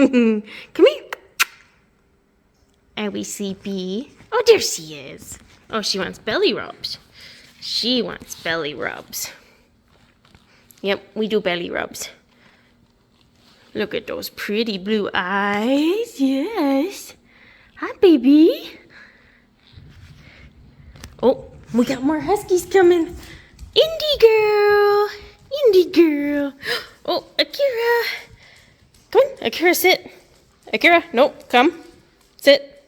Come here. Are we sleepy? Oh, there she is. Oh, she wants belly rubs. She wants belly rubs. Yep, we do belly rubs. Look at those pretty blue eyes. Yes. Hi, baby. Oh, we got more huskies coming. Indy girl. Indy girl. Oh, Akira. Come on, Akira, sit. Akira, nope, come. Sit.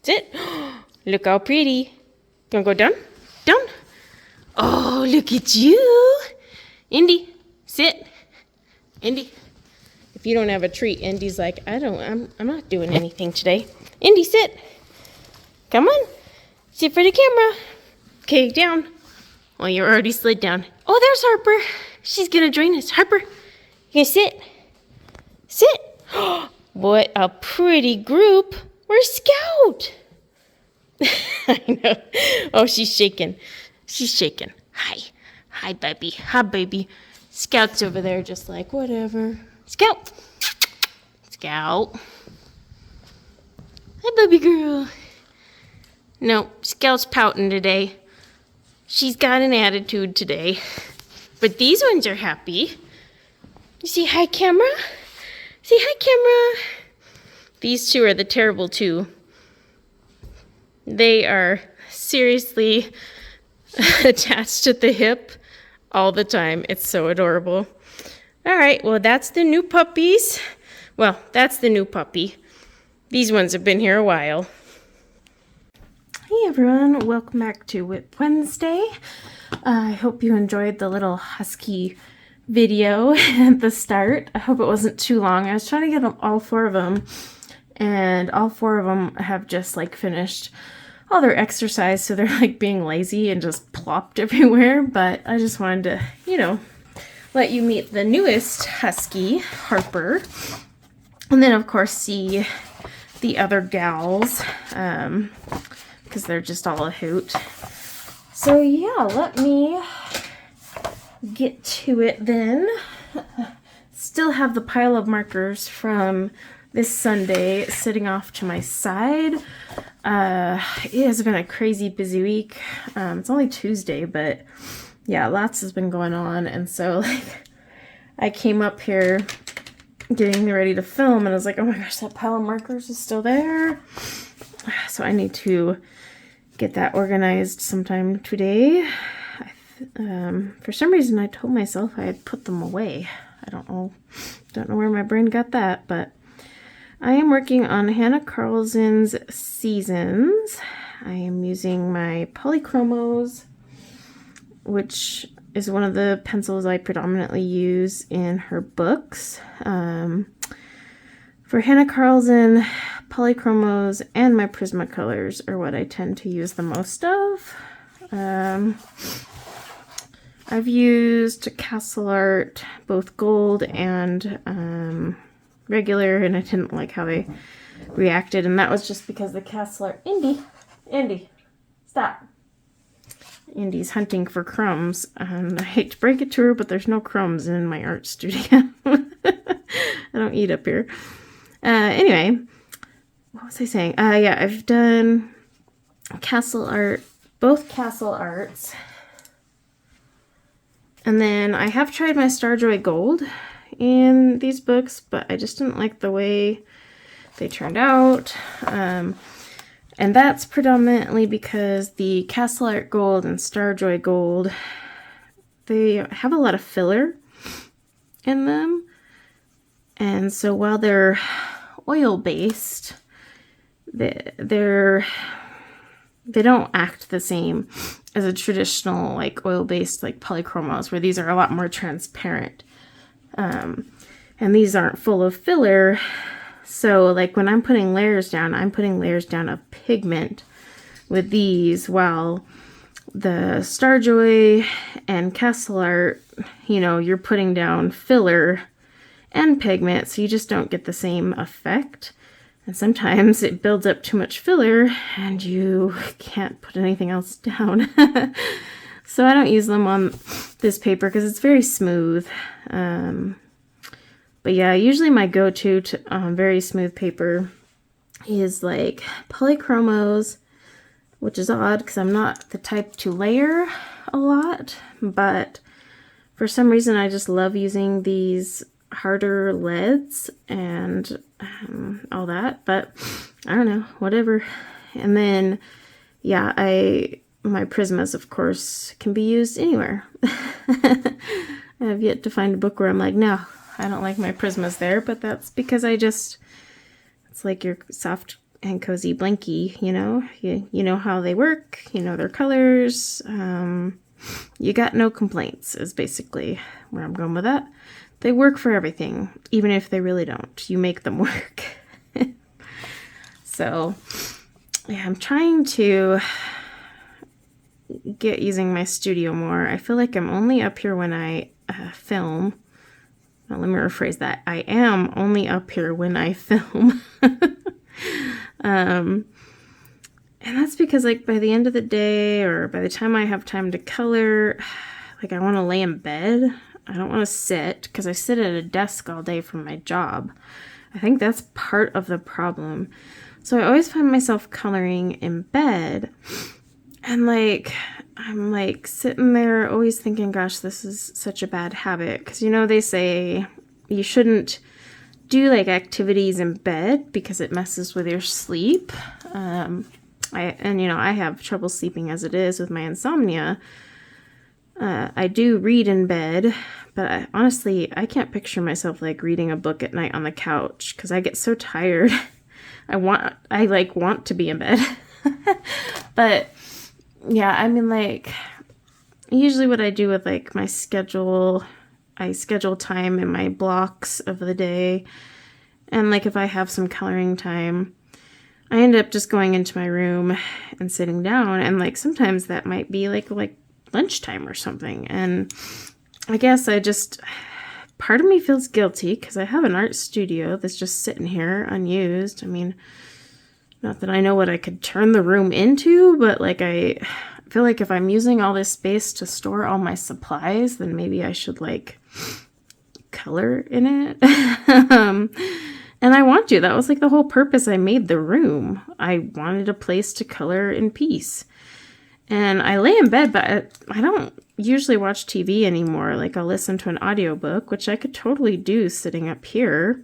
Sit. Look how pretty. Gonna go down? Down. Oh, look at you. Indy, sit. Indy. If you don't have a treat, Indy's like, I'm not doing anything today. Indy, sit. Come on. Sit for the camera. Okay, down. Well, you already slid down. Oh, there's Harper. She's gonna join us. Harper, you gonna sit? Sit. What a pretty group. We're Scout. I know. Oh, she's shaking. She's shaking. Hi. Hi, baby. Hi, baby. Scout's over there just like, whatever. Scout. Scout. Hi, baby girl. No, Scout's pouting today. She's got an attitude today. But these ones are happy. You see hi, camera? Say hi, camera. These two are the terrible two. They are seriously attached at the hip all the time. It's so adorable. All right, well, that's the new puppies. Well, that's the new puppy. These ones have been here a while. Hey everyone, welcome back to WIP Wednesday. I hope you enjoyed the little husky video at the start. I hope it wasn't too long. I was trying to get them, all four of them, and all four of them have just like finished all their exercise, so they're like being lazy and just plopped everywhere. But I just wanted to, you know, let you meet the newest husky, Harper, and then of course see the other gals, because they're just all a hoot. So yeah, let me get to it then. Still have the pile of markers from this Sunday sitting off to my side. It has been a crazy busy week. It's only Tuesday, but yeah, lots has been going on, and so like I came up here getting ready to film and I was like, oh my gosh, that pile of markers is still there. So I need to get that organized sometime today. For some reason I told myself I had put them away. I don't know where my brain got that, but I am working on Hannah Carlson's Seasons. I am using my Polychromos, which is one of the pencils I predominantly use in her books. For Hannah Carlson, Polychromos and my Prismacolors are what I tend to use the most of. I've used Castle Art, both gold and regular, and I didn't like how they reacted, and that was just because the Castle Art... Indy, stop. Indy's hunting for crumbs, and I hate to break it to her, but there's no crumbs in my art studio. I don't eat up here. Anyway, what was I saying? Yeah, I've done Castle Art, both Castle Arts. And then I have tried my Starjoy Gold in these books, but I just didn't like the way they turned out. And that's predominantly because the Castle Art Gold and Starjoy Gold, they have a lot of filler in them. And so while they're oil-based, they don't act the same as a traditional like oil-based like Polychromos, where these are a lot more transparent. And these aren't full of filler. So like when I'm putting layers down, I'm putting layers down of pigment with these, while the Starjoy and Castle Art, you know, you're putting down filler and pigment, so you just don't get the same effect. And sometimes it builds up too much filler and you can't put anything else down. So I don't use them on this paper because it's very smooth. But But yeah, usually my go-to to very smooth paper is like polychromos, which is odd because I'm not the type to layer a lot, but for some reason I just love using these harder leads and all that, but I don't know, whatever. And then yeah, my Prismas of course can be used anywhere. I have yet to find a book where I'm like, no, I don't like my Prismas there, but that's because it's like your soft and cozy blankie, you know? You know how they work, you know their colors, you got no complaints is basically where I'm going with that. They work for everything, even if they really don't. You make them work. So, yeah, I'm trying to get using my studio more. I feel like I'm only up here when I film. Now, let me rephrase that. I am only up here when I film. And that's because, like, by the end of the day or by the time I have time to color, like, I want to lay in bed. I don't want to sit because I sit at a desk all day from my job. I think that's part of the problem. So I always find myself coloring in bed. And, like, I'm, like, sitting there always thinking, gosh, this is such a bad habit. Because, you know, they say you shouldn't do, like, activities in bed because it messes with your sleep. I have trouble sleeping as it is with my insomnia. I do read in bed, but honestly, I can't picture myself, like, reading a book at night on the couch because I get so tired. I want to be in bed. But yeah, I mean, like, usually what I do with, like, my schedule, I schedule time in my blocks of the day. And, like, if I have some coloring time, I end up just going into my room and sitting down. And, like, sometimes that might be, like lunchtime or something. And I guess part of me feels guilty because I have an art studio that's just sitting here unused. I mean, not that I know what I could turn the room into, but, like, I feel like if I'm using all this space to store all my supplies, then maybe I should, like, color in it. And I want to. That was, like, the whole purpose I made the room. I wanted a place to color in peace. And I lay in bed, but I don't usually watch TV anymore. Like, I'll listen to an audiobook, which I could totally do sitting up here.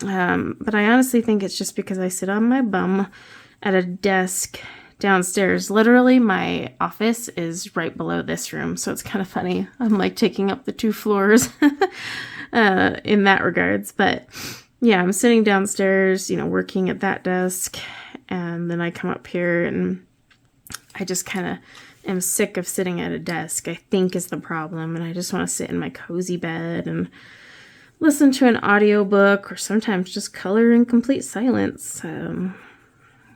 But I honestly think it's just because I sit on my bum at a desk downstairs. Literally, my office is right below this room, so it's kind of funny. I'm, like, taking up the 2 floors in that regards. But yeah, I'm sitting downstairs, you know, working at that desk, and then I come up here and I just kind of am sick of sitting at a desk, I think is the problem. And I just want to sit in my cozy bed and listen to an audiobook or sometimes just color in complete silence.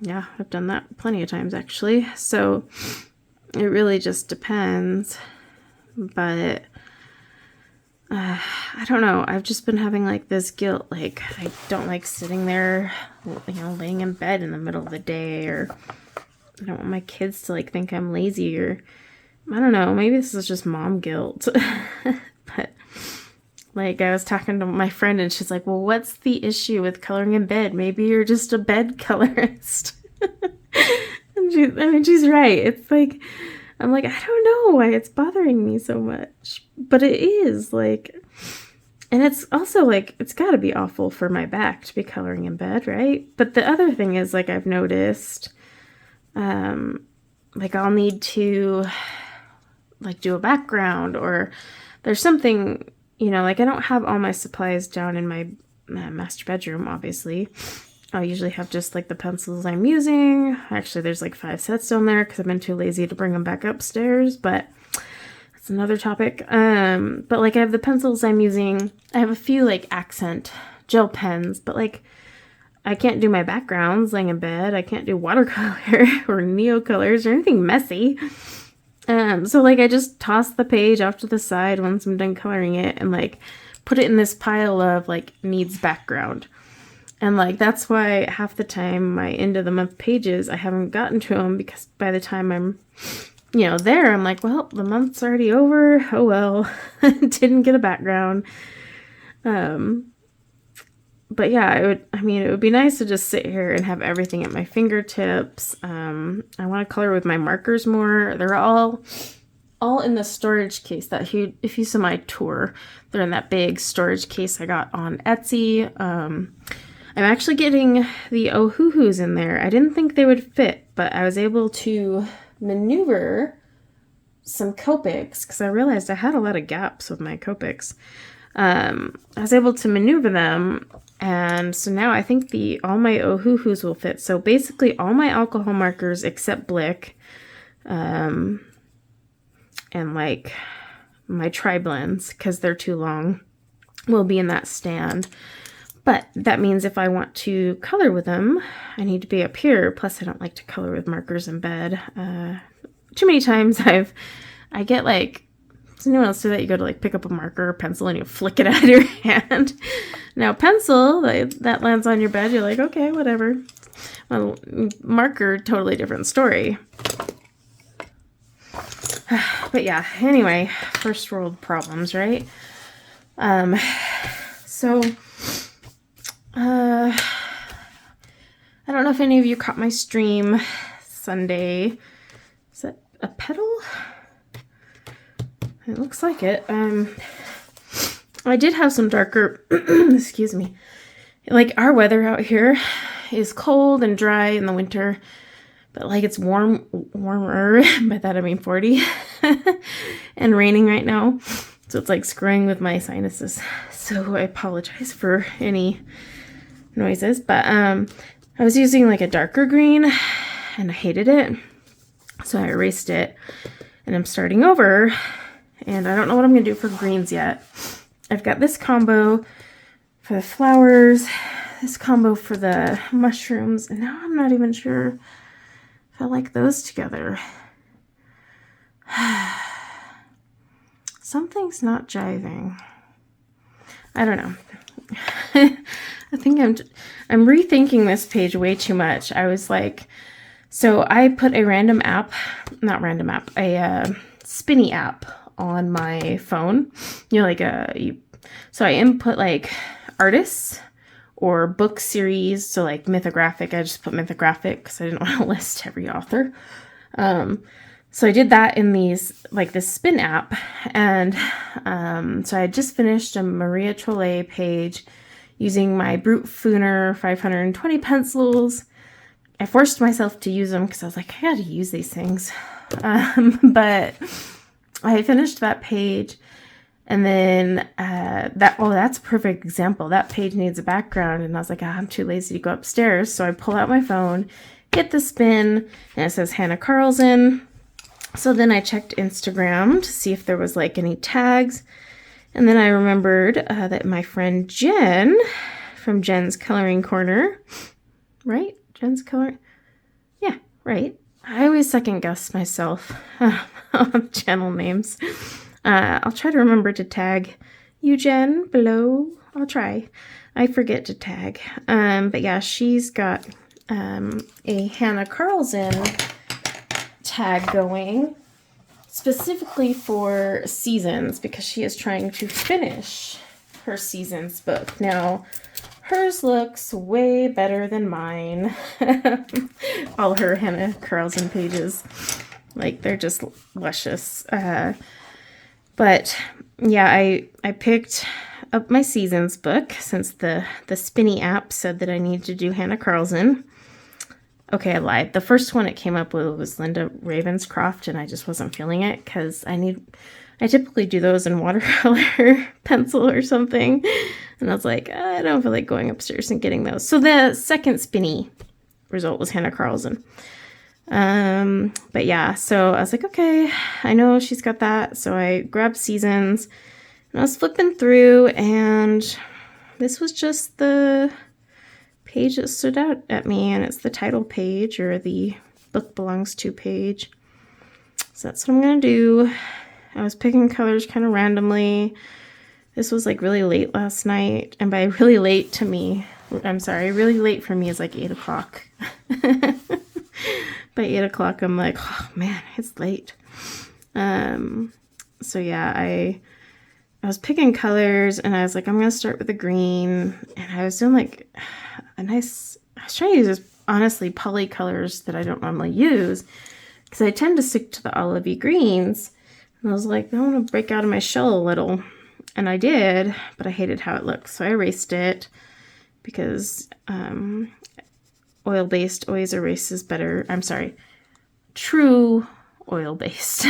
Yeah, I've done that plenty of times actually. So it really just depends. But I don't know. I've just been having, like, this guilt. Like, I don't like sitting there, you know, laying in bed in the middle of the day, or I don't want my kids to, like, think I'm lazy, or I don't know. Maybe this is just mom guilt. But, like, I was talking to my friend and she's like, well, what's the issue with coloring in bed? Maybe you're just a bed colorist. And she's right. It's like, I'm like, I don't know why it's bothering me so much. But it is, like, and it's also, like, it's got to be awful for my back to be coloring in bed, right? But the other thing is, like, I've noticed, like, I'll need to, like, do a background, or there's something, you know, like, I don't have all my supplies down in my master bedroom, obviously. I'll usually have just, like, the pencils I'm using. Actually, there's, like, 5 sets down there because I've been too lazy to bring them back upstairs, but that's another topic. But, like, I have the pencils I'm using. I have a few, like, accent gel pens, but, like, I can't do my backgrounds laying in bed. I can't do watercolor or neocolors or anything messy. So, like, I just toss the page off to the side once I'm done coloring it and, like, put it in this pile of, like, needs background. And, like, that's why half the time my end of the month pages, I haven't gotten to them, because by the time I'm, you know, there, I'm like, well, the month's already over. Oh, well, didn't get a background. And but yeah, it would be nice to just sit here and have everything at my fingertips. I want to color with my markers more. They're all in the storage case that if you saw my tour, they're in that big storage case I got on Etsy. I'm actually getting the Ohuhus in there. I didn't think they would fit, but I was able to maneuver some Copics because I realized I had a lot of gaps with my Copics. I was able to maneuver them, and so now I think all my Ohuhus will fit. So basically all my alcohol markers except Blick, and like my tri-blends, because they're too long, will be in that stand. But that means if I want to color with them, I need to be up here. Plus I don't like to color with markers in bed. Too many times I get like, does anyone else do that? You go to like pick up a marker or pencil and you flick it out of your hand. Now pencil, that lands on your bed. You're like, okay, whatever. Well, marker, totally different story. But yeah, anyway, first world problems, right? So, I don't know if any of you caught my stream Sunday. Is that a petal? It looks like it. I did have some darker, excuse me. Like our weather out here is cold and dry in the winter, but like it's warmer, by that I mean 40, and raining right now. So it's like screwing with my sinuses. So I apologize for any noises, but I was using like a darker green and I hated it. So I erased it and I'm starting over, and I don't know what I'm going to do for greens yet. I've got this combo for the flowers, this combo for the mushrooms, and now I'm not even sure if I like those together. Something's not jiving. I don't know. I think I'm rethinking this page way too much. I was like, so I put a spinny app on my phone. You know, so I input like artists or book series. So like mythographic, I just put mythographic because I didn't want to list every author. So I did that in this spin app. And so I just finished a Maria Trolle page using my Brute Fooner 520 pencils. I forced myself to use them because I was like, I gotta use these things. But I finished that page, and then that's a perfect example. That page needs a background, and I was like, I'm too lazy to go upstairs. So I pull out my phone, hit the spin, and it says Hannah Carlson. So then I checked Instagram to see if there was like any tags. And then I remembered that my friend Jen from Jen's Coloring Corner, right? Jen's Coloring. Yeah, right. I always second guess myself on channel names. I'll try to remember to tag you, Jen, below. I'll try. I forget to tag. But yeah, she's got a Hannah Carlson tag going specifically for seasons because she is trying to finish her seasons book. Now, hers looks way better than mine. All her Hannah Carlson pages, like, they're just luscious. But yeah, I picked up my seasons book since the Spinny app said that I needed to do Hannah Carlson. Okay, I lied. The first one it came up with was Linda Ravenscroft, and I just wasn't feeling it because I typically do those in watercolor pencil or something. And I was like, I don't feel like going upstairs and getting those. So the second Spinny result was Hannah Carlson. But yeah, so I was like, okay, I know she's got that. So I grabbed seasons and I was flipping through, and this was just the page that stood out at me, and it's the title page, or the book belongs to page. So that's what I'm gonna do. I was picking colors kind of randomly. This was like really late last night, and by really late to me, I'm sorry, really late for me is like 8 o'clock. By 8 o'clock, I'm like, oh man, it's late. So yeah, I I was picking colors, and I was like, I'm going to start with the green. And I was doing like I was trying to use this, honestly, poly colors that I don't normally use, because I tend to stick to the olivey greens. And I was like, I want to break out of my shell a little. And I did, but I hated how it looked. So I erased it, because oil-based always erases better. I'm sorry, true oil-based.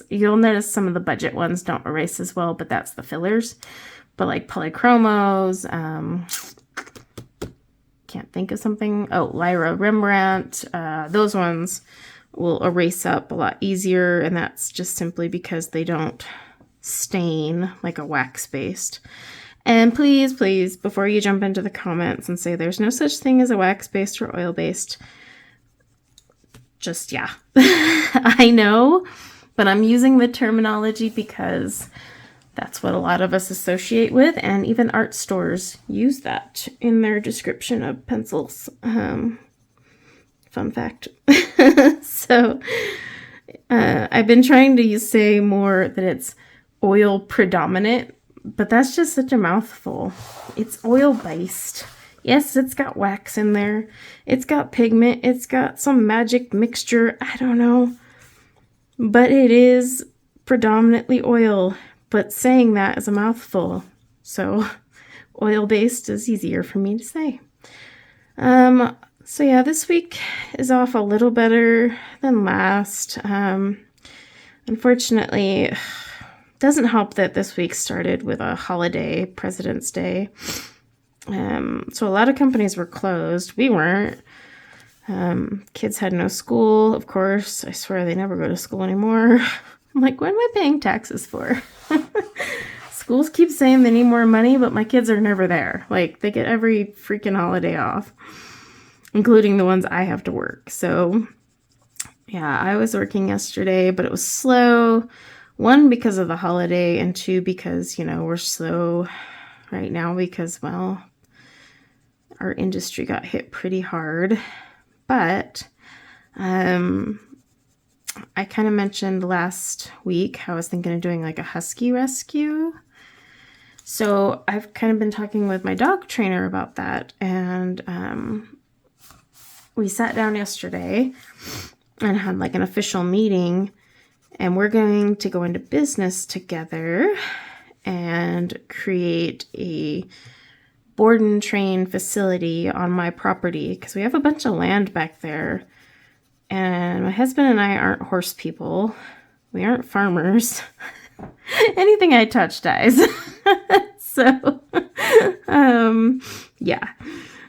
You'll notice some of the budget ones don't erase as well, but that's the fillers. But like polychromos, can't think of something. Oh, Lyra Rembrandt, those ones will erase up a lot easier, and that's just simply because they don't stain like a wax-based. And please, please, before you jump into the comments and say there's no such thing as a wax-based or oil-based, just, yeah. I know, but I'm using the terminology because that's what a lot of us associate with, and even art stores use that in their description of pencils. Fun fact. So I've been trying to say more that it's oil predominant, but that's just such a mouthful. It's oil based. Yes, it's got wax in there. It's got pigment. It's got some magic mixture. I don't know. But it is predominantly oil. But saying that is a mouthful. So oil-based is easier for me to say. So yeah, this week is off a little better than last. Unfortunately, it doesn't help that this week started with a holiday, President's Day. So a lot of companies were closed. We weren't. Kids had no school, of course. I swear they never go to school anymore. I'm like, what am I paying taxes for? Schools keep saying they need more money, but my kids are never there. Like, they get every freaking holiday off, including the ones I have to work. So, yeah, I was working yesterday, but it was slow. One, because of the holiday, and two, because, we're slow right now because, well, our industry got hit pretty hard. But I kind of mentioned last week how I was thinking of doing like a husky rescue. So I've kind of been talking with my dog trainer about that. And we sat down yesterday and had like an official meeting. And we're going to go into business together and create a board and train facility on my property, because we have a bunch of land back there. And my husband and I aren't horse people. We aren't farmers. Anything I touch dies. So, yeah.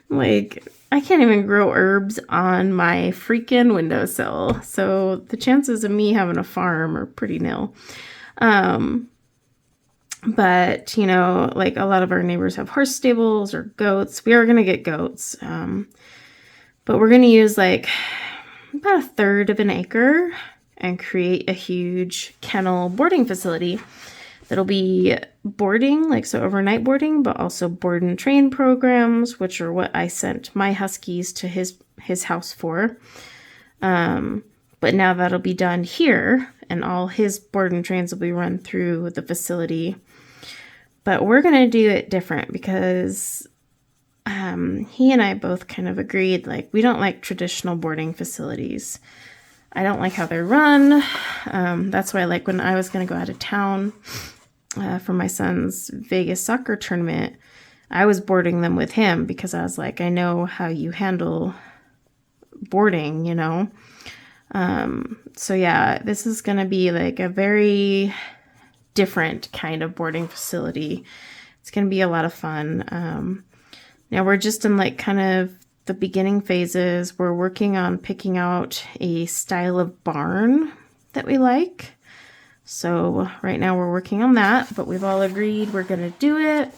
Like, I can't even grow herbs on my freaking windowsill. So the chances of me having a farm are pretty nil. But, like a lot of our neighbors have horse stables or goats. We are going to get goats. But we're going to use like about a third of an acre and create a huge kennel boarding facility that'll be boarding, like so overnight boarding, but also board and train programs, which are what I sent my huskies to his house for. But now that'll be done here, and all his board and trains will be run through the facility. But we're going to do it different because he and I both kind of agreed, like, we don't like traditional boarding facilities. I don't like how they're run. That's why, like, when I was going to go out of town for my son's Vegas soccer tournament, I was boarding them with him because I was like, I know how you handle boarding, So yeah, this is going to be like a very different kind of boarding facility. It's going to be a lot of fun. Now we're just in like kind of the beginning phases. We're working on picking out a style of barn that we like. So right now we're working on that, but we've all agreed we're going to do it,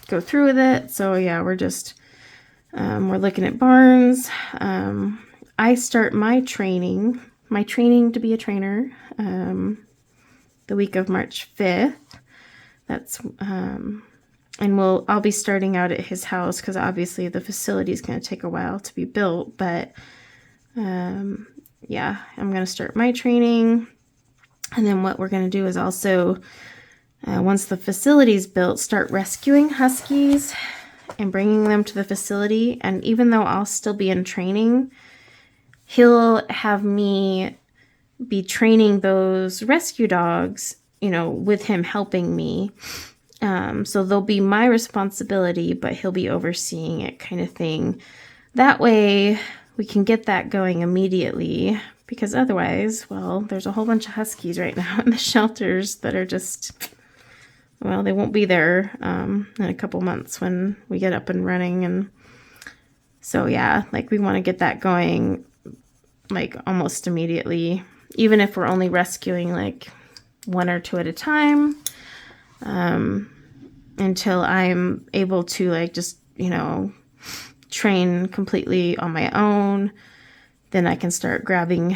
go through with it. So yeah, we're just, we're looking at barns. I start my training to be a trainer, the week of March 5th. That's, and I'll be starting out at his house because obviously the facility is going to take a while to be built. But yeah, I'm going to start my training. And then what we're going to do is also once the facility's built, start rescuing huskies and bringing them to the facility. And even though I'll still be in training, he'll have me be training those rescue dogs, you know, with him helping me. So they'll be my responsibility, but he'll be overseeing it, kind of thing. That way we can get that going immediately, because otherwise, well, there's a whole bunch of huskies right now in the shelters that are just, well, they won't be there in a couple months when we get up and running. And so, yeah, like we want to get that going like almost immediately, even if we're only rescuing like 1 or 2 at a time, until I'm able to like just, you know, train completely on my own. Then I can start grabbing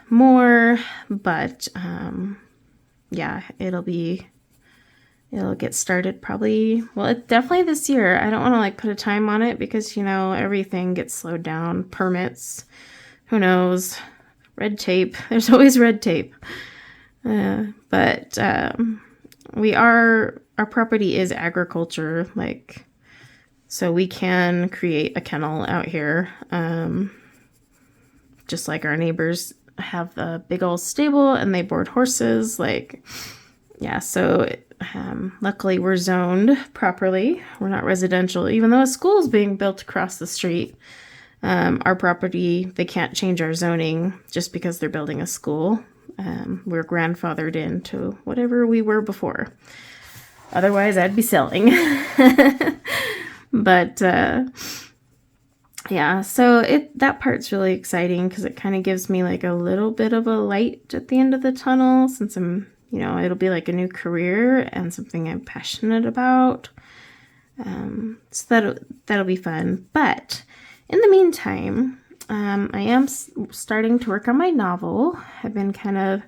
more. But yeah, it'll get started probably, well, it's definitely this year. I don't want to like put a time on it because, you know, everything gets slowed down. Permits, who knows, red tape. There's always red tape. But our property is agriculture, like, so we can create a kennel out here. Just like our neighbors have the big old stable and they board horses, like, yeah, so luckily we're zoned properly. We're not residential, even though a school is being built across the street. Our property, they can't change our zoning just because they're building a school. We're grandfathered into whatever we were before. Otherwise, I'd be selling. But yeah, so that part's really exciting because it kind of gives me like a little bit of a light at the end of the tunnel, since I'm, you know, it'll be like a new career and something I'm passionate about. So that'll be fun. But in the meantime, I am starting to work on my novel. I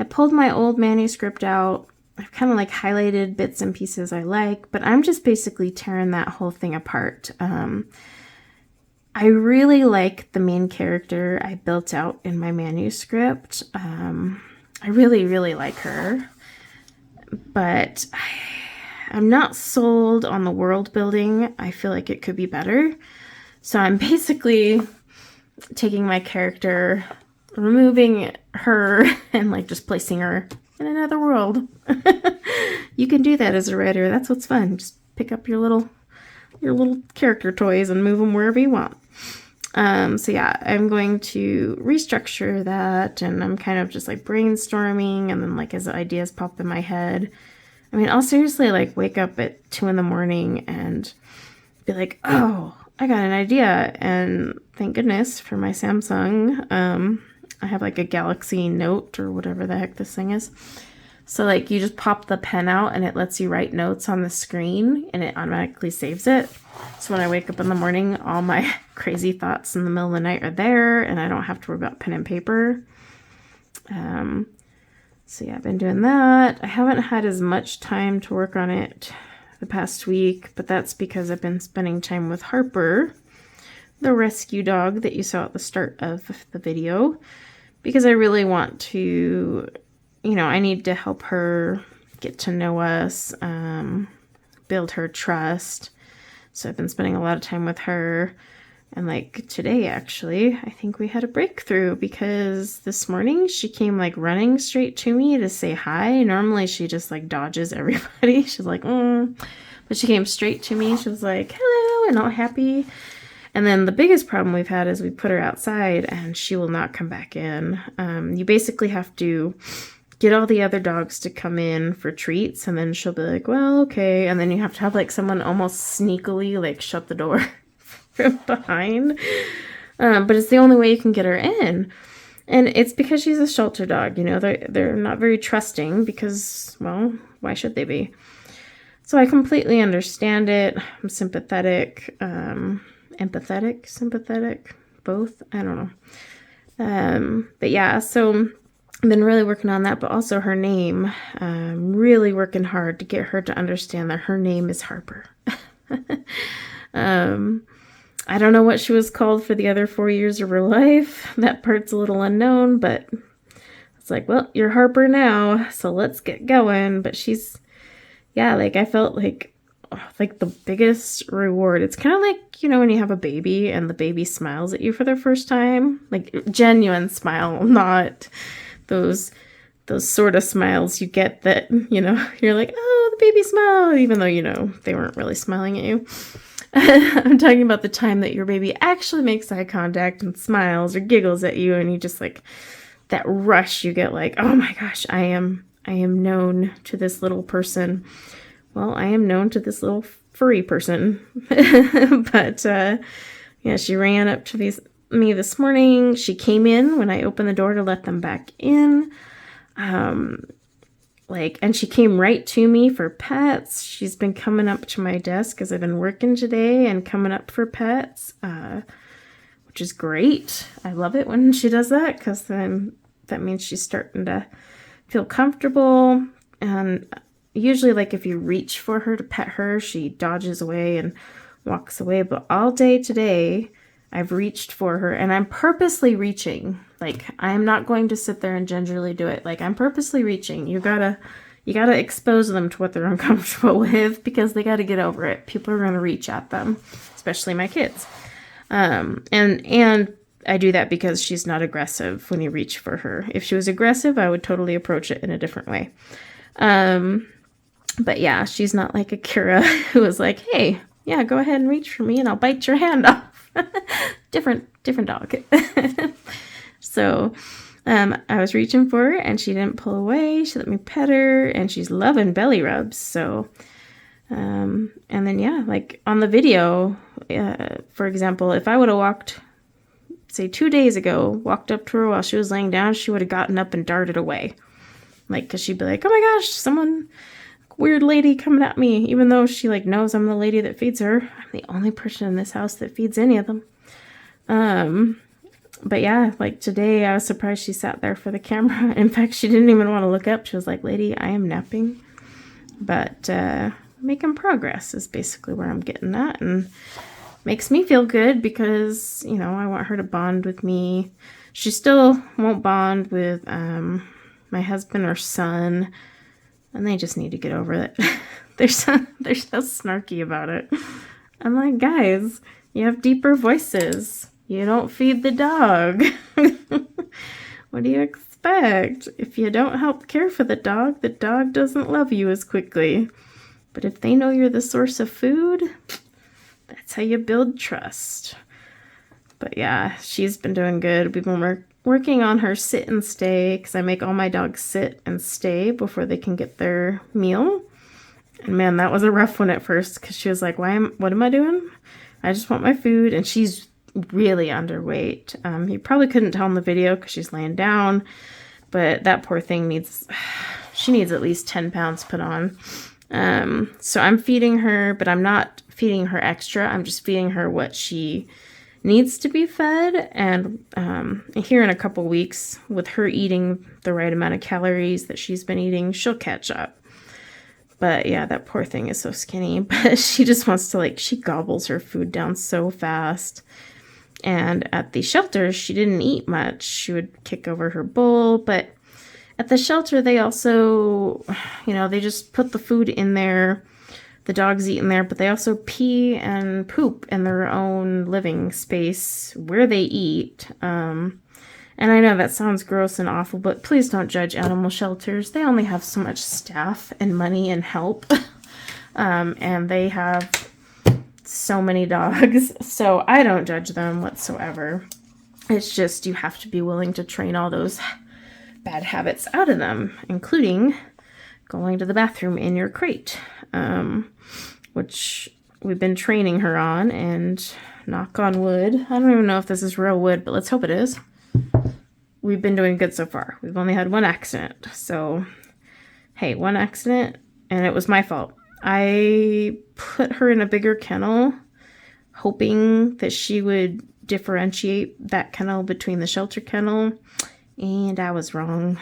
pulled my old manuscript out. I've kind of like highlighted bits and pieces I like, but I'm just basically tearing that whole thing apart. I really like the main character I built out in my manuscript. I really, really like her, but I'm not sold on the world building. I feel like it could be better. So I'm basically taking my character, removing her, and like just placing her in another world. You can do that as a writer. That's what's fun. Just pick up your little character toys and move them wherever you want. So yeah, I'm going to restructure that, and I'm kind of just like brainstorming, and then like as ideas pop in my head, I mean, I'll seriously like wake up at 2 a.m. and be like, oh, I got an idea. And thank goodness for my Samsung. I have like a Galaxy Note or whatever the heck this thing is. So like you just pop the pen out and it lets you write notes on the screen and it automatically saves it. So when I wake up in the morning, all my crazy thoughts in the middle of the night are there and I don't have to worry about pen and paper. So yeah, I've been doing that. I haven't had as much time to work on it the past week, but that's because I've been spending time with Harper, the rescue dog that you saw at the start of the video, because I really want to, you know, I need to help her get to know us, build her trust. So I've been spending a lot of time with her. And like today, actually, I think we had a breakthrough because this morning she came like running straight to me to say hi. Normally she just like dodges everybody. She's like, but she came straight to me. She was like, hello, and all happy. And then the biggest problem we've had is we put her outside and she will not come back in. You basically have to get all the other dogs to come in for treats, and then she'll be like, well, okay. And then you have to have like someone almost sneakily like shut the door from behind. But it's the only way you can get her in. And it's because she's a shelter dog, you know, they're not very trusting because, well, why should they be? So I completely understand it. I'm sympathetic, sympathetic, both. I don't know. But yeah, so I've been really working on that, but also her name. I'm really working hard to get her to understand that her name is Harper. I don't know what she was called for the other 4 years of her life. That part's a little unknown, but it's like, well, you're Harper now, so let's get going. But she's yeah, like I felt like the biggest reward. It's kind of like, when you have a baby and the baby smiles at you for the first time, like genuine smile, not those sort of smiles you get that, you're like, oh, the baby smile, even though, they weren't really smiling at you. I'm talking about the time that your baby actually makes eye contact and smiles or giggles at you, and you just like that rush you get, like, oh my gosh, I am known to this little person. Well, I am known to this little furry person. But yeah, she ran up to me this morning. She came in when I opened the door to let them back in. And she came right to me for pets. She's been coming up to my desk as I've been working today and coming up for pets, which is great. I love it when she does that, because then that means she's starting to feel comfortable. And usually, like, if you reach for her to pet her, she dodges away and walks away. But all day today, I've reached for her, and I'm purposely reaching. Like, I'm not going to sit there and gingerly do it. Like, I'm purposely reaching. You gotta expose them to what they're uncomfortable with, because they gotta get over it. People are gonna reach at them, especially my kids. And I do that because she's not aggressive when you reach for her. If she was aggressive, I would totally approach it in a different way. But yeah, she's not like Akira, who was like, hey, yeah, go ahead and reach for me and I'll bite your hand off. different dog. So I was reaching for her and she didn't pull away. She let me pet her, and she's loving belly rubs. So, and then, yeah, like on the video, for example, if I would have walked, say 2 days ago, walked up to her while she was laying down, she would have gotten up and darted away. Like, because she'd be like, oh my gosh, weird lady coming at me, even though she like knows I'm the lady that feeds her. I'm the only person in this house that feeds any of them. But yeah, like today I was surprised she sat there for the camera. In fact, she didn't even want to look up. She was like, lady, I am napping. But making progress is basically where I'm getting at, and makes me feel good because, I want her to bond with me. She still won't bond with my husband or son, and they just need to get over it. They're so snarky about it. I'm like, guys, you have deeper voices. You don't feed the dog. What do you expect? If you don't help care for the dog doesn't love you as quickly. But if they know you're the source of food, that's how you build trust. But yeah, she's been doing good. We've been working on her sit and stay, because I make all my dogs sit and stay before they can get their meal. And man, that was a rough one at first, because she was like, what am I doing? I just want my food. And she's really underweight. You probably couldn't tell in the video because she's laying down, but that poor thing needs at least 10 pounds put on. So I'm feeding her, but I'm not feeding her extra. I'm just feeding her what she needs to be fed. And here in a couple weeks, with her eating the right amount of calories that she's been eating, she'll catch up. But yeah, that poor thing is so skinny, but she just wants to, she gobbles her food down so fast. And at the shelter, she didn't eat much. She would kick over her bowl, but at the shelter, they also, they just put the food in there. The dogs eat in there, but they also pee and poop in their own living space where they eat. And I know that sounds gross and awful, but please don't judge animal shelters. They only have so much staff and money and help. And they have so many dogs, so I don't judge them whatsoever. It's just you have to be willing to train all those bad habits out of them, including going to the bathroom in your crate, which we've been training her on, and knock on wood, I don't even know if this is real wood, but let's hope it is. We've been doing good so far. We've only had one accident, so hey, one accident, and it was my fault. I put her in a bigger kennel, hoping that she would differentiate that kennel between the shelter kennel, and I was wrong.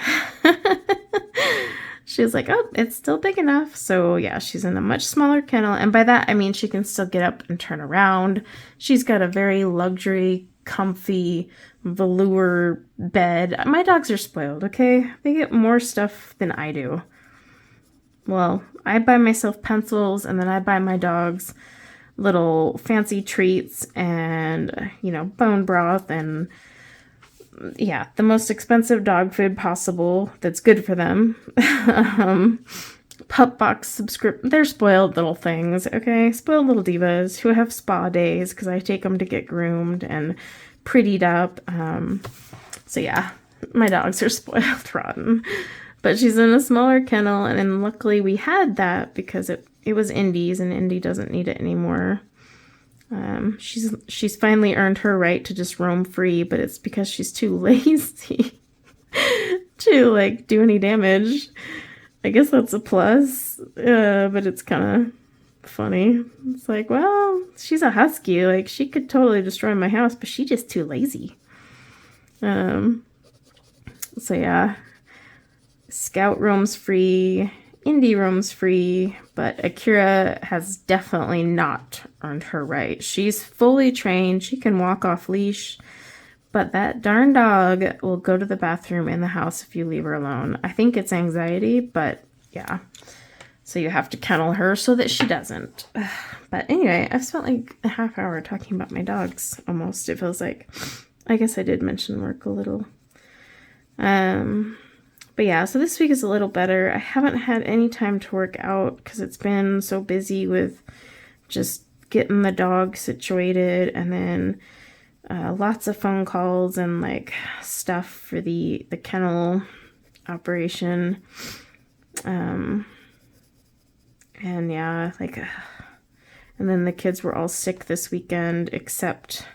She was like, oh, it's still big enough. So yeah, she's in a much smaller kennel, and by that I mean she can still get up and turn around. She's got a very luxury, comfy velour bed. My dogs are spoiled, okay? They get more stuff than I do. Well, I buy myself pencils, and then I buy my dogs little fancy treats and, bone broth and, yeah, the most expensive dog food possible that's good for them. Pup box subscription. They're spoiled little things, okay? Spoiled little divas who have spa days because I take them to get groomed and prettied up. So yeah, my dogs are spoiled rotten. But she's in a smaller kennel, and then luckily we had that because it was Indy's, and Indy doesn't need it anymore. She's finally earned her right to just roam free, but it's because she's too lazy to do any damage. I guess that's a plus, but it's kind of funny. It's like, well, she's a husky. She could totally destroy my house, but she's just too lazy. So yeah. Scout roams free, Indy roams free, but Akira has definitely not earned her right. She's fully trained. She can walk off leash, but that darn dog will go to the bathroom in the house if you leave her alone. I think it's anxiety, but yeah. So you have to kennel her so that she doesn't. But anyway, I've spent a half hour talking about my dogs almost, it feels like. I guess I did mention work a little. But yeah, so this week is a little better. I haven't had any time to work out because it's been so busy with just getting the dog situated, and then lots of phone calls and stuff for the kennel operation. And yeah, and then the kids were all sick this weekend except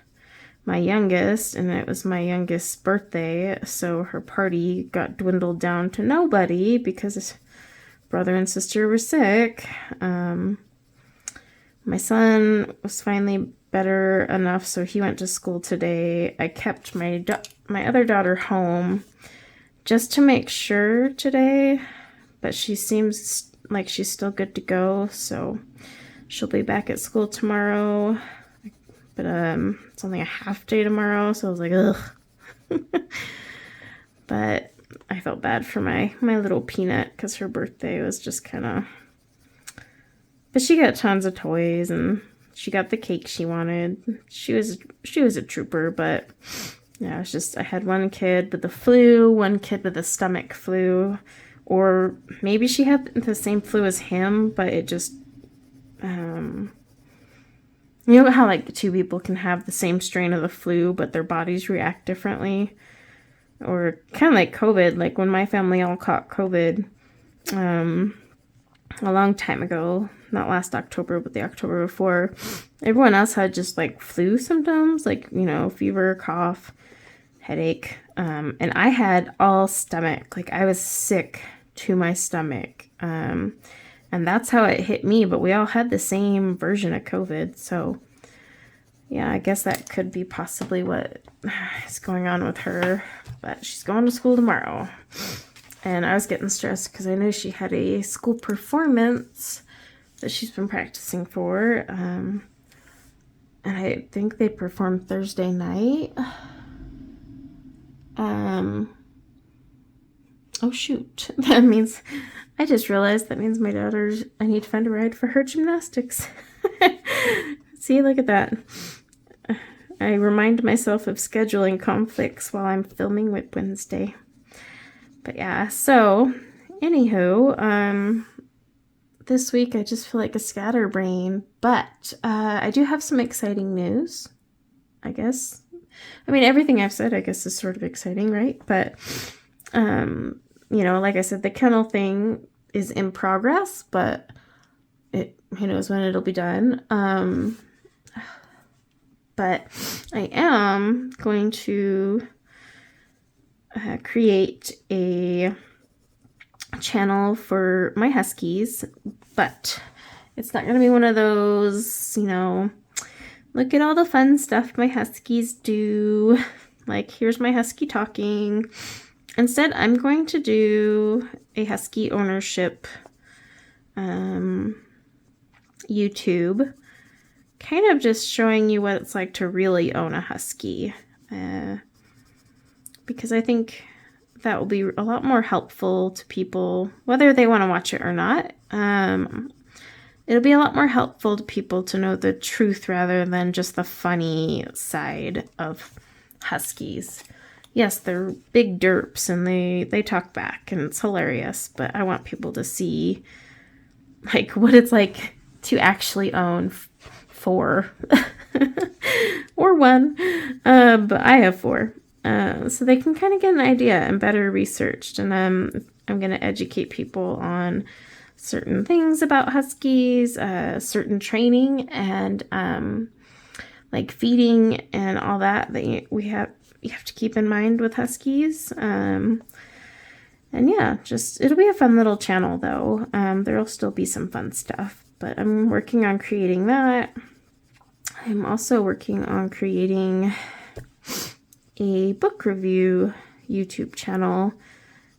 my youngest, and it was my youngest's birthday, so her party got dwindled down to nobody because his brother and sister were sick. My son was finally better enough, so he went to school today. I kept my other daughter home just to make sure today, but she seems like she's still good to go, so she'll be back at school tomorrow. But it's only a half day tomorrow, so I was like, ugh. But I felt bad for my little peanut because her birthday was just kind of... But she got tons of toys, and she got the cake she wanted. She was a trooper, but yeah, it's just I had one kid with the flu, one kid with the stomach flu, or maybe she had the same flu as him, but it just... You know how two people can have the same strain of the flu, but their bodies react differently? Or kind of like COVID, when my family all caught COVID a long time ago, not last October, but the October before, everyone else had just flu symptoms, fever, cough, headache. And I had all stomach, I was sick to my stomach. And that's how it hit me, but we all had the same version of COVID. So, yeah, I guess that could be possibly what is going on with her. But she's going to school tomorrow. And I was getting stressed because I knew she had a school performance that she's been practicing for. And I think they performed Thursday night. Oh, shoot. That means... I just realized that means my daughter's... I need to find a ride for her gymnastics. See, look at that. I remind myself of scheduling conflicts while I'm filming WIP Wednesday. But yeah, so, anywho, this week I just feel like a scatterbrain, but I do have some exciting news, I guess. I mean, everything I've said, I guess, is sort of exciting, right? But, like I said, the kennel thing is in progress, but who knows when it'll be done. But I am going to create a channel for my huskies, but it's not going to be one of those, look at all the fun stuff my huskies do. Here's my husky talking. Instead, I'm going to do a husky ownership YouTube, kind of just showing you what it's like to really own a husky. Because I think that will be a lot more helpful to people, whether they want to watch it or not. It'll be a lot more helpful to people to know the truth rather than just the funny side of huskies. Yes, they're big derps and they talk back and it's hilarious, but I want people to see like what it's like to actually own 4 or 1, but I have 4. So they can kind of get an idea and better researched. And I'm going to educate people on certain things about huskies, certain training and like feeding and all that you have to keep in mind with huskies. And yeah, it'll be a fun little channel though. There'll still be some fun stuff, but I'm working on creating that. I'm also working on creating a book review YouTube channel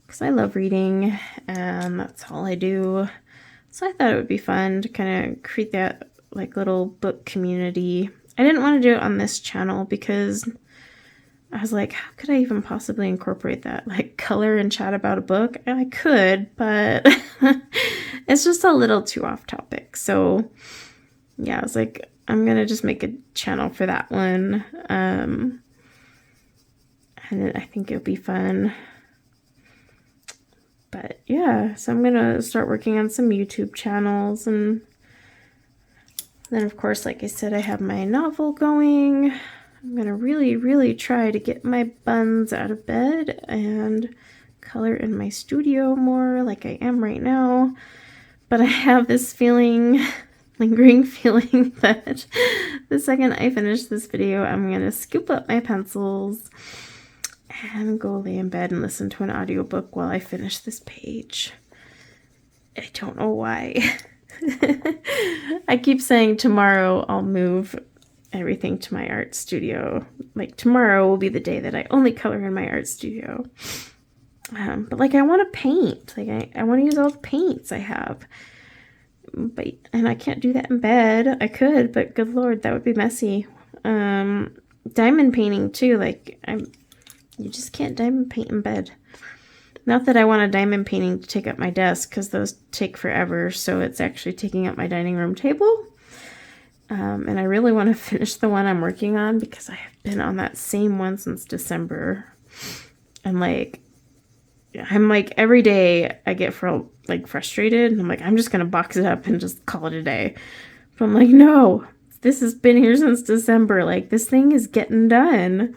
because I love reading and that's all I do. So I thought it would be fun to kind of create that like little book community. I didn't want to do it on this channel because I was like, how could I even possibly incorporate that? Like color and chat about a book? And I could, but it's just a little too off topic. So yeah, I was like, I'm going to just make a channel for that one. And I think it'll be fun. But yeah, so I'm going to start working on some YouTube channels. And then of course, like I said, I have my novel going. I'm going to really, really try to get my buns out of bed and color in my studio more like I am right now. But I have this feeling, lingering feeling that the second I finish this video, I'm going to scoop up my pencils and go lay in bed and listen to an audiobook while I finish this page. I don't know why. I keep saying tomorrow I'll move everything to my art studio. Like tomorrow will be the day that I only color in my art studio. But like I want to paint. Like I want to use all the paints I have. And I can't do that in bed. I could, but good Lord, that would be messy. Diamond painting too. Like you just can't diamond paint in bed. Not that I want a diamond painting to take up my desk because those take forever. So it's actually taking up my dining room table. And I really want to finish the one I'm working on because I have been on that same one since December. And I'm like every day I get frustrated and I'm like, I'm just going to box it up and just call it a day. But I'm like, no, this has been here since December. Like this thing is getting done.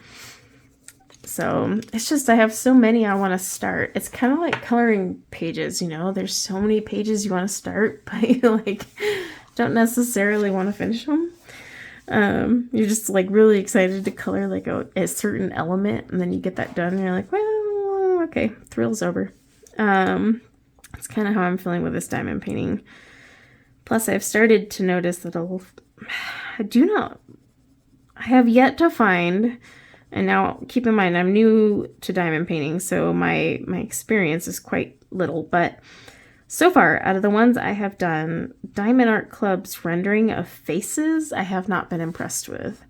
So it's just, I have so many I want to start. It's kind of like coloring pages, you know, there's so many pages you want to start, but you don't necessarily want to finish them. You're just like really excited to color like a certain element and then you get that done and you're like, well, okay, thrill's over. It's kind of how I'm feeling with this diamond painting. Plus I've started to notice that I have yet to find, and now keep in mind I'm new to diamond painting, so my experience is quite little, but so far, out of the ones I have done, Diamond Art Club's rendering of faces, I have not been impressed with.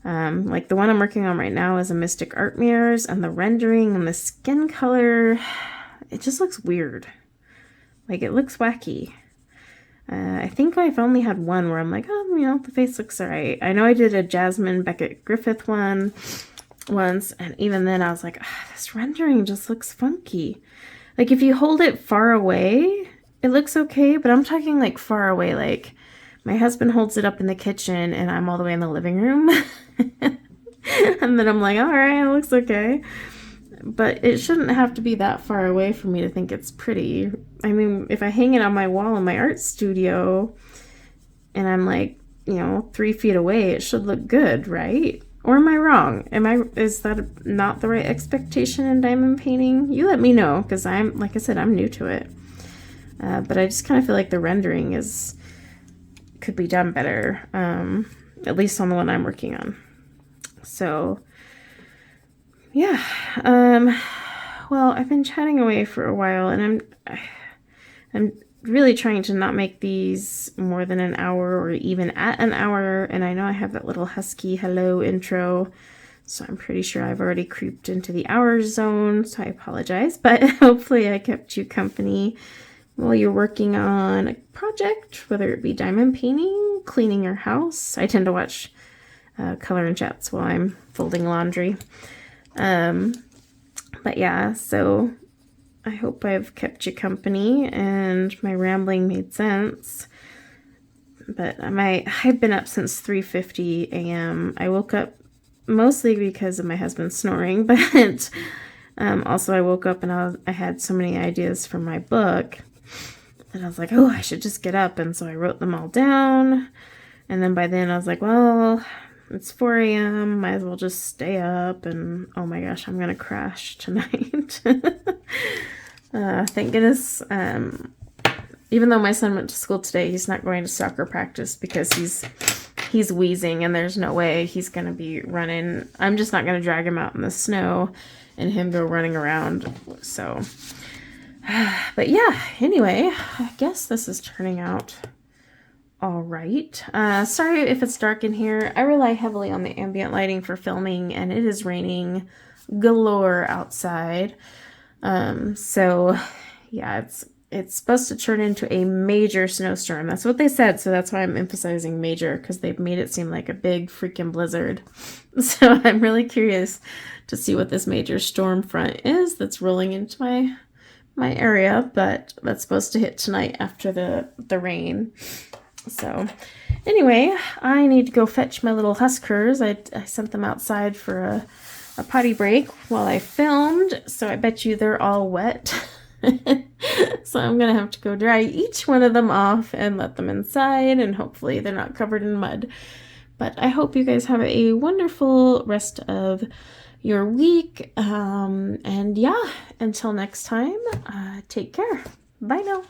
Like the one I'm working on right now is a Mystic Art Mirrors, and the rendering and the skin color, it just looks weird. Like it looks wacky. I think I've only had one where I'm like, oh, you know, the face looks alright. I know I did a Jasmine Beckett Griffith one once, and even then I was like, this rendering just looks funky. Like if you hold it far away, it looks okay, but I'm talking like far away. Like my husband holds it up in the kitchen and I'm all the way in the living room. And then I'm like, all right, it looks okay. But it shouldn't have to be that far away for me to think it's pretty. I mean, if I hang it on my wall in my art studio and I'm like, 3 feet away, it should look good, right? Or am I wrong? Is that not the right expectation in diamond painting? You let me know, because like I said, I'm new to it. But I just kind of feel like the rendering could be done better, at least on the one I'm working on. So, yeah. Well, I've been chatting away for a while, and I'm really trying to not make these more than an hour or even at an hour. And I know I have that little Husky hello intro, So I'm pretty sure I've already creeped into the hour zone, so I apologize, but hopefully I kept you company while you're working on a project, whether it be diamond painting, cleaning your house. I tend to watch Color and Chats while I'm folding laundry. But yeah, so I hope I've kept you company and my rambling made sense. But I've been up since 3:50 a.m. I woke up mostly because of my husband snoring, but also I woke up and I had so many ideas for my book that I was like, oh, I should just get up. And so I wrote them all down. And then by then I was like, well, it's 4 a.m. Might as well just stay up. And oh my gosh, I'm going to crash tonight. Thank goodness. Even though my son went to school today, he's not going to soccer practice because he's wheezing and there's no way he's going to be running. I'm just not going to drag him out in the snow and him go running around. So, but yeah, anyway, I guess this is turning out all right. Sorry if it's dark in here. I rely heavily on the ambient lighting for filming and it is raining galore outside. So yeah, it's supposed to turn into a major snowstorm. That's what they said, so that's why I'm emphasizing major, because they've made it seem like a big freaking blizzard. So I'm really curious to see what this major storm front is that's rolling into my area, but that's supposed to hit tonight after the rain. So anyway, I need to go fetch my little huskers. I sent them outside for a potty break while I filmed, so I bet you they're all wet. So I'm gonna have to go dry each one of them off and let them inside, and hopefully they're not covered in mud. But I hope you guys have a wonderful rest of your week, and yeah, until next time, take care. Bye now.